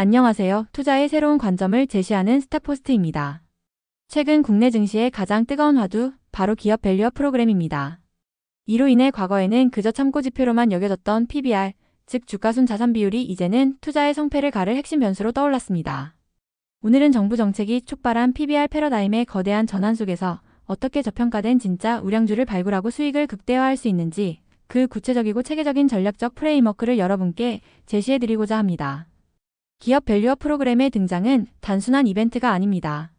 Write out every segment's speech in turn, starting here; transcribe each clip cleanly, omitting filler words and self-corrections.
안녕하세요. 투자의 새로운 관점을 제시하는 스타포스트입니다. 최근 국내 증시의 가장 뜨거운 화두, 바로 기업 밸류업 프로그램입니다. 이로 인해 과거에는 그저 참고지표로만 여겨졌던 PBR, 즉 주가순 자산 비율이 이제는 투자의 성패를 가를 핵심 변수로 떠올랐습니다. 오늘은 정부 정책이 촉발한 PBR 패러다임의 거대한 전환 속에서 어떻게 저평가된 진짜 우량주를 발굴하고 수익을 극대화할 수 있는지 그 구체적이고 체계적인 전략적 프레임워크를 여러분께 제시해드리고자 합니다. 기업 밸류업 프로그램의 등장은 단순한 이벤트가 아닙니다.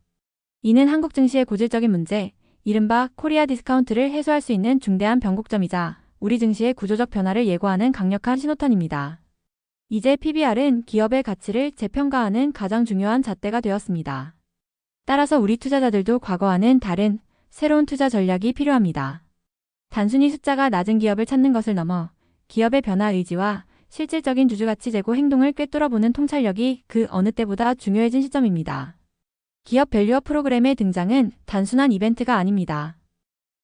이는 한국 증시의 고질적인 문제, 이른바 코리아 디스카운트를 해소할 수 있는 중대한 변곡점이자 우리 증시의 구조적 변화를 예고하는 강력한 신호탄입니다. 이제 PBR은 기업의 가치를 재평가하는 가장 중요한 잣대가 되었습니다. 따라서 우리 투자자들도 과거와는 다른 새로운 투자 전략이 필요합니다. 단순히 숫자가 낮은 기업을 찾는 것을 넘어 기업의 변화 의지와 실질적인 주주가치 제고 행동을 꿰뚫어보는 통찰력이 그 어느 때보다 중요해진 시점입니다. 기업 밸류업 프로그램의 등장은 단순한 이벤트가 아닙니다.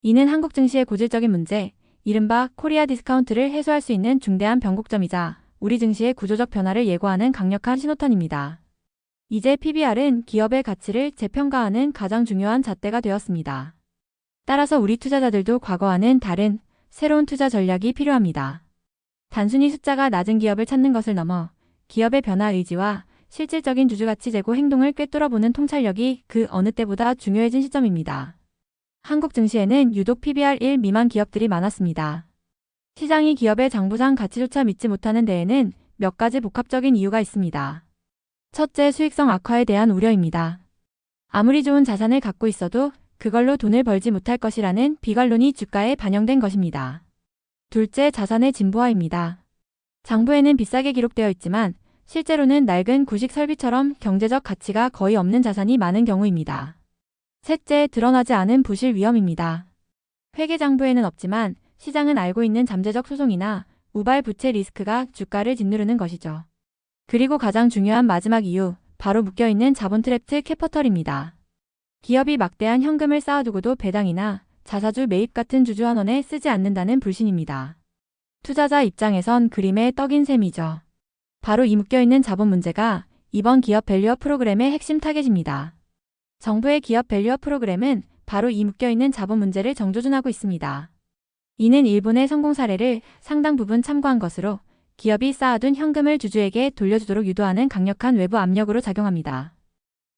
이는 한국 증시의 고질적인 문제, 이른바 코리아 디스카운트를 해소할 수 있는 중대한 변곡점이자 우리 증시의 구조적 변화를 예고하는 강력한 신호탄입니다. 이제 PBR은 기업의 가치를 재평가하는 가장 중요한 잣대가 되었습니다. 따라서 우리 투자자들도 과거와는 다른 새로운 투자 전략이 필요합니다. 단순히 숫자가 낮은 기업을 찾는 것을 넘어 기업의 변화 의지와 실질적인 주주가치 제고 행동을 꿰뚫어보는 통찰력이 그 어느 때보다 중요해진 시점입니다. 한국 증시에는 유독 PBR 1 미만 기업들이 많았습니다. 시장이 기업의 장부상 가치조차 믿지 못하는 데에는 몇 가지 복합적인 이유가 있습니다. 첫째, 수익성 악화에 대한 우려입니다. 아무리 좋은 자산을 갖고 있어도 그걸로 돈을 벌지 못할 것이라는 비관론이 주가에 반영된 것입니다. 둘째, 자산의 진보화입니다. 장부에는 비싸게 기록되어 있지만 실제로는 낡은 구식 설비처럼 경제적 가치가 거의 없는 자산이 많은 경우입니다. 셋째, 드러나지 않은 부실 위험입니다. 회계장부에는 없지만 시장은 알고 있는 잠재적 소송이나 우발 부채 리스크가 주가를 짓누르는 것이죠. 그리고 가장 중요한 마지막 이유, 바로 묶여있는 자본 트랩트 캐퍼털입니다. 기업이 막대한 현금을 쌓아두고도 배당이나 자사주 매입 같은 주주환원에 쓰지 않는다는 불신입니다. 투자자 입장에선 그림의 떡인 셈이죠. 바로 이 묶여있는 자본 문제가 이번 기업 밸류업 프로그램의 핵심 타겟입니다. 정부의 기업 밸류업 프로그램은 바로 이 묶여있는 자본 문제를 정조준하고 있습니다. 이는 일본의 성공 사례를 상당 부분 참고한 것으로 기업이 쌓아둔 현금을 주주에게 돌려주도록 유도하는 강력한 외부 압력으로 작용합니다.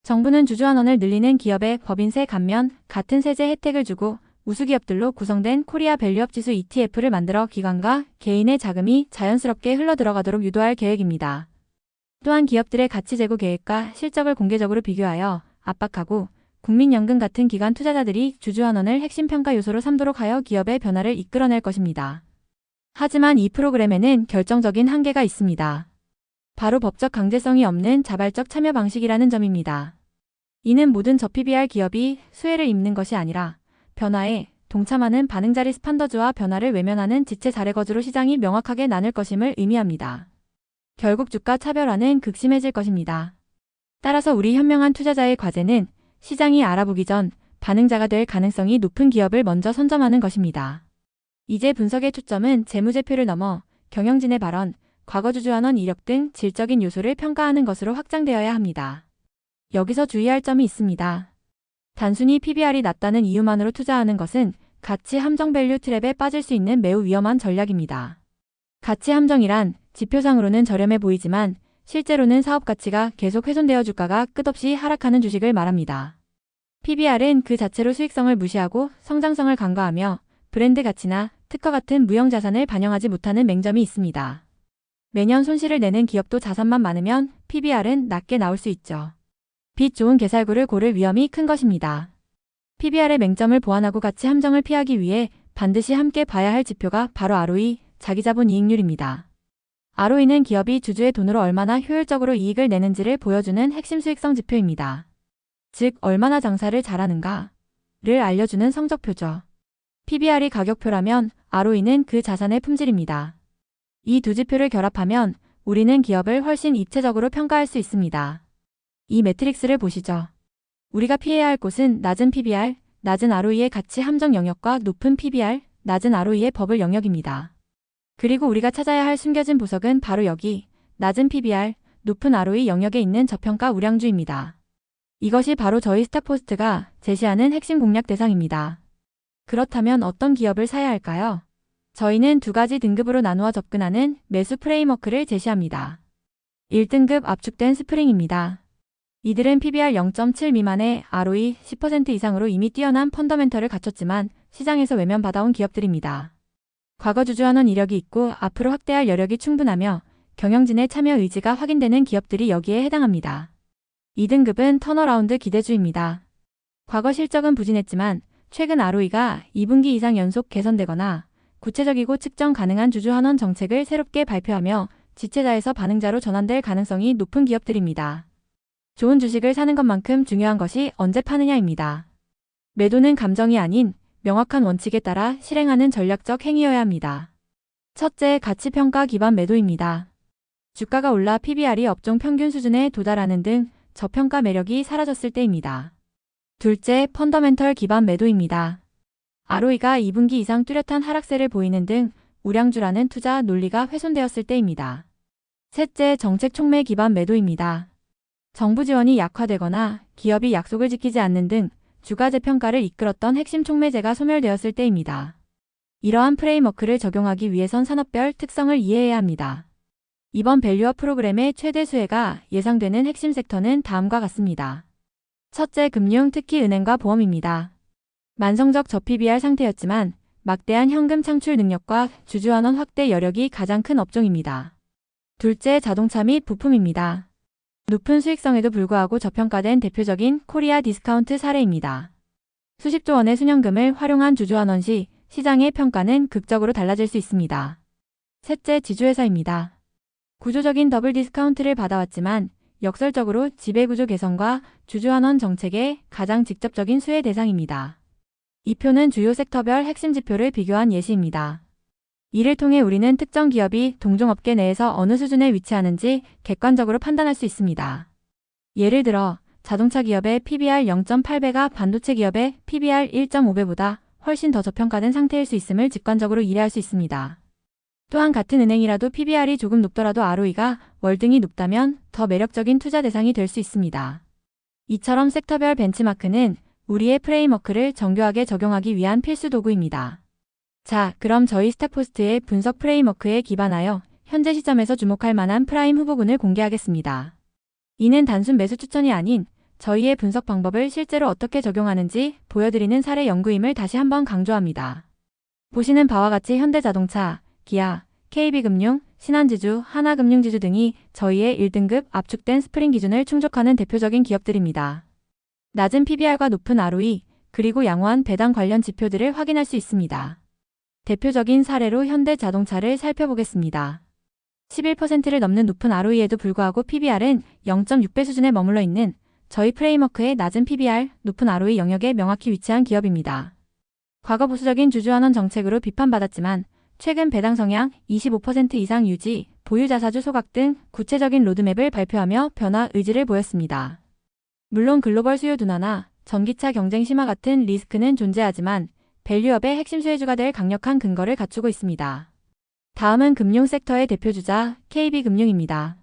정부는 주주환원을 늘리는 기업에 법인세 감면, 같은 세제 혜택을 주고 우수기업들로 구성된 코리아 밸류업 지수 ETF를 만들어 기관과 개인의 자금이 자연스럽게 흘러들어가도록 유도할 계획입니다. 또한 기업들의 가치 제고 계획과 실적을 공개적으로 비교하여 압박하고 국민연금 같은 기관 투자자들이 주주환원을 핵심 평가 요소로 삼도록 하여 기업의 변화를 이끌어낼 것입니다. 하지만 이 프로그램에는 결정적인 한계가 있습니다. 바로 법적 강제성이 없는 자발적 참여 방식이라는 점입니다. 이는 모든 저PBR 기업이 수혜를 입는 것이 아니라 변화에 동참하는 반응자 리스판더즈와 변화를 외면하는 지체 자래거즈로 시장이 명확하게 나눌 것임을 의미합니다. 결국 주가 차별화는 극심해질 것입니다. 따라서 우리 현명한 투자자의 과제는 시장이 알아보기 전 반응자가 될 가능성이 높은 기업을 먼저 선점하는 것입니다. 이제 분석의 초점은 재무제표를 넘어 경영진의 발언, 과거 주주환원 이력 등 질적인 요소를 평가하는 것으로 확장되어야 합니다. 여기서 주의할 점이 있습니다. 단순히 PBR이 낮다는 이유만으로 투자하는 것은 가치 함정 밸류 트랩에 빠질 수 있는 매우 위험한 전략입니다. 가치 함정이란 지표상으로는 저렴해 보이지만 실제로는 사업 가치가 계속 훼손되어 주가가 끝없이 하락하는 주식을 말합니다. PBR은 그 자체로 수익성을 무시하고 성장성을 간과하며 브랜드 가치나 특허 같은 무형 자산을 반영하지 못하는 맹점이 있습니다. 매년 손실을 내는 기업도 자산만 많으면 PBR은 낮게 나올 수 있죠. 빚 좋은 개살구를 고를 위험이 큰 것입니다. PBR의 맹점을 보완하고 가치 함정을 피하기 위해 반드시 함께 봐야 할 지표가 바로 ROE, 자기자본 이익률입니다. ROE는 기업이 주주의 돈으로 얼마나 효율적으로 이익을 내는지를 보여주는 핵심 수익성 지표입니다. 즉, 얼마나 장사를 잘하는가를 알려주는 성적표죠. PBR이 가격표라면 ROE는 그 자산의 품질입니다. 이 두 지표를 결합하면 우리는 기업을 훨씬 입체적으로 평가할 수 있습니다. 이 매트릭스를 보시죠. 우리가 피해야 할 곳은 낮은 PBR, 낮은 ROE의 가치 함정 영역과 높은 PBR, 낮은 ROE의 버블 영역입니다. 그리고 우리가 찾아야 할 숨겨진 보석은 바로 여기, 낮은 PBR, 높은 ROE 영역에 있는 저평가 우량주입니다. 이것이 바로 저희 스탁포스트가 제시하는 핵심 공략 대상입니다. 그렇다면 어떤 기업을 사야 할까요? 저희는 두 가지 등급으로 나누어 접근하는 매수 프레임워크를 제시합니다. 1등급 압축된 스프링입니다. 이들은 PBR 0.7 미만의 ROE 10% 이상으로 이미 뛰어난 펀더멘털을 갖췄지만 시장에서 외면받아온 기업들입니다. 과거 주주환원 이력이 있고 앞으로 확대할 여력이 충분하며 경영진의 참여 의지가 확인되는 기업들이 여기에 해당합니다. 2등급은 턴어라운드 기대주입니다. 과거 실적은 부진했지만 최근 ROE가 2분기 이상 연속 개선되거나 구체적이고 측정 가능한 주주환원 정책을 새롭게 발표하며 지체자에서 반응자로 전환될 가능성이 높은 기업들입니다. 좋은 주식을 사는 것만큼 중요한 것이 언제 파느냐입니다. 매도는 감정이 아닌 명확한 원칙에 따라 실행하는 전략적 행위여야 합니다. 첫째, 가치평가 기반 매도입니다. 주가가 올라 PBR이 업종 평균 수준에 도달하는 등 저평가 매력이 사라졌을 때입니다. 둘째, 펀더멘털 기반 매도입니다. ROE가 2분기 이상 뚜렷한 하락세를 보이는 등 우량주라는 투자 논리가 훼손되었을 때입니다. 셋째, 정책 촉매 기반 매도입니다. 정부 지원이 약화되거나 기업이 약속을 지키지 않는 등 주가 재평가를 이끌었던 핵심 촉매제가 소멸되었을 때입니다. 이러한 프레임워크를 적용하기 위해선 산업별 특성을 이해해야 합니다. 이번 밸류업 프로그램의 최대 수혜가 예상되는 핵심 섹터는 다음과 같습니다. 첫째, 금융, 특히 은행과 보험입니다. 만성적 저PBR 상태였지만 막대한 현금 창출 능력과 주주환원 확대 여력이 가장 큰 업종입니다. 둘째, 자동차 및 부품입니다. 높은 수익성에도 불구하고 저평가된 대표적인 코리아 디스카운트 사례입니다. 수십조 원의 수년금을 활용한 주주환원 시 시장의 평가는 극적으로 달라질 수 있습니다. 셋째, 지주회사입니다. 구조적인 더블 디스카운트를 받아왔지만 역설적으로 지배구조 개선과 주주환원 정책의 가장 직접적인 수혜 대상입니다. 이 표는 주요 섹터별 핵심 지표를 비교한 예시입니다. 이를 통해 우리는 특정 기업이 동종업계 내에서 어느 수준에 위치하는지 객관적으로 판단할 수 있습니다. 예를 들어 자동차 기업의 PBR 0.8배가 반도체 기업의 PBR 1.5배보다 훨씬 더 저평가된 상태일 수 있음을 직관적으로 이해할 수 있습니다. 또한 같은 은행이라도 PBR이 조금 높더라도 ROE가 월등히 높다면 더 매력적인 투자 대상이 될 수 있습니다. 이처럼 섹터별 벤치마크는 우리의 프레임워크를 정교하게 적용하기 위한 필수 도구입니다. 자, 그럼 저희 스탁포스트의 분석 프레임워크에 기반하여 현재 시점에서 주목할 만한 프라임 후보군을 공개하겠습니다. 이는 단순 매수 추천이 아닌 저희의 분석 방법을 실제로 어떻게 적용하는지 보여드리는 사례 연구임을 다시 한번 강조합니다. 보시는 바와 같이 현대자동차, 기아, KB금융, 신한지주, 하나금융지주 등이 저희의 1등급 압축된 스프링 기준을 충족하는 대표적인 기업들입니다. 낮은 PBR과 높은 ROE, 그리고 양호한 배당 관련 지표들을 확인할 수 있습니다. 대표적인 사례로 현대자동차를 살펴보겠습니다. 11%를 넘는 높은 ROE에도 불구하고 PBR은 0.6배 수준에 머물러 있는 저희 프레임워크의 낮은 PBR, 높은 ROE 영역에 명확히 위치한 기업입니다. 과거 보수적인 주주환원 정책으로 비판받았지만 최근 배당 성향 25% 이상 유지, 보유자사주 소각 등 구체적인 로드맵을 발표하며 변화 의지를 보였습니다. 물론 글로벌 수요 둔화나 전기차 경쟁 심화 같은 리스크는 존재하지만 밸류업의 핵심 수혜주가 될 강력한 근거를 갖추고 있습니다. 다음은 금융 섹터의 대표주자 KB금융입니다.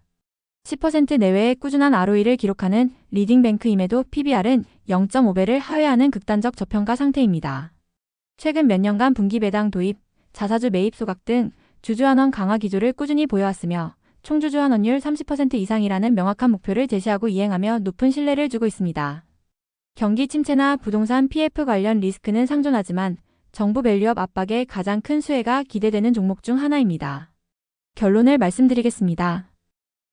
10% 내외의 꾸준한 ROE를 기록하는 리딩뱅크임에도 PBR은 0.5배를 하회하는 극단적 저평가 상태입니다. 최근 몇 년간 분기 배당 도입, 자사주 매입 소각 등 주주환원 강화 기조를 꾸준히 보여왔으며 총주주환원율 30% 이상이라는 명확한 목표를 제시하고 이행하며 높은 신뢰를 주고 있습니다. 경기 침체나 부동산 PF 관련 리스크는 상존하지만 정부 밸류업 압박의 가장 큰 수혜가 기대되는 종목 중 하나입니다. 결론을 말씀드리겠습니다.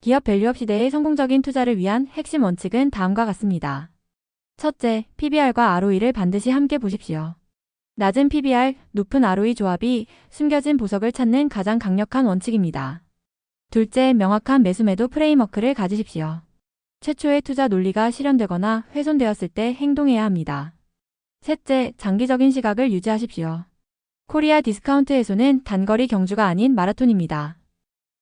기업 밸류업 시대의 성공적인 투자를 위한 핵심 원칙은 다음과 같습니다. 첫째, PBR과 ROE를 반드시 함께 보십시오. 낮은 PBR, 높은 ROE 조합이 숨겨진 보석을 찾는 가장 강력한 원칙입니다. 둘째, 명확한 매수-매도 프레임워크를 가지십시오. 최초의 투자 논리가 실현되거나 훼손되었을 때 행동해야 합니다. 셋째, 장기적인 시각을 유지하십시오. 코리아 디스카운트 해소는 단거리 경주가 아닌 마라톤입니다.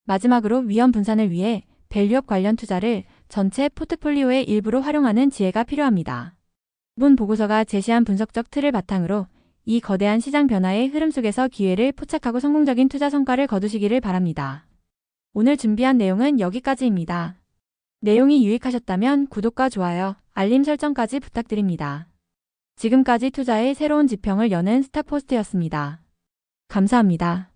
마지막으로 위험 분산을 위해 밸류업 관련 투자를 전체 포트폴리오의 일부로 활용하는 지혜가 필요합니다. 본 보고서가 제시한 분석적 틀을 바탕으로 이 거대한 시장 변화의 흐름 속에서 기회를 포착하고 성공적인 투자 성과를 거두시기를 바랍니다. 오늘 준비한 내용은 여기까지입니다. 내용이 유익하셨다면 구독과 좋아요, 알림 설정까지 부탁드립니다. 지금까지 투자의 새로운 지평을 여는 스타포스트였습니다. 감사합니다.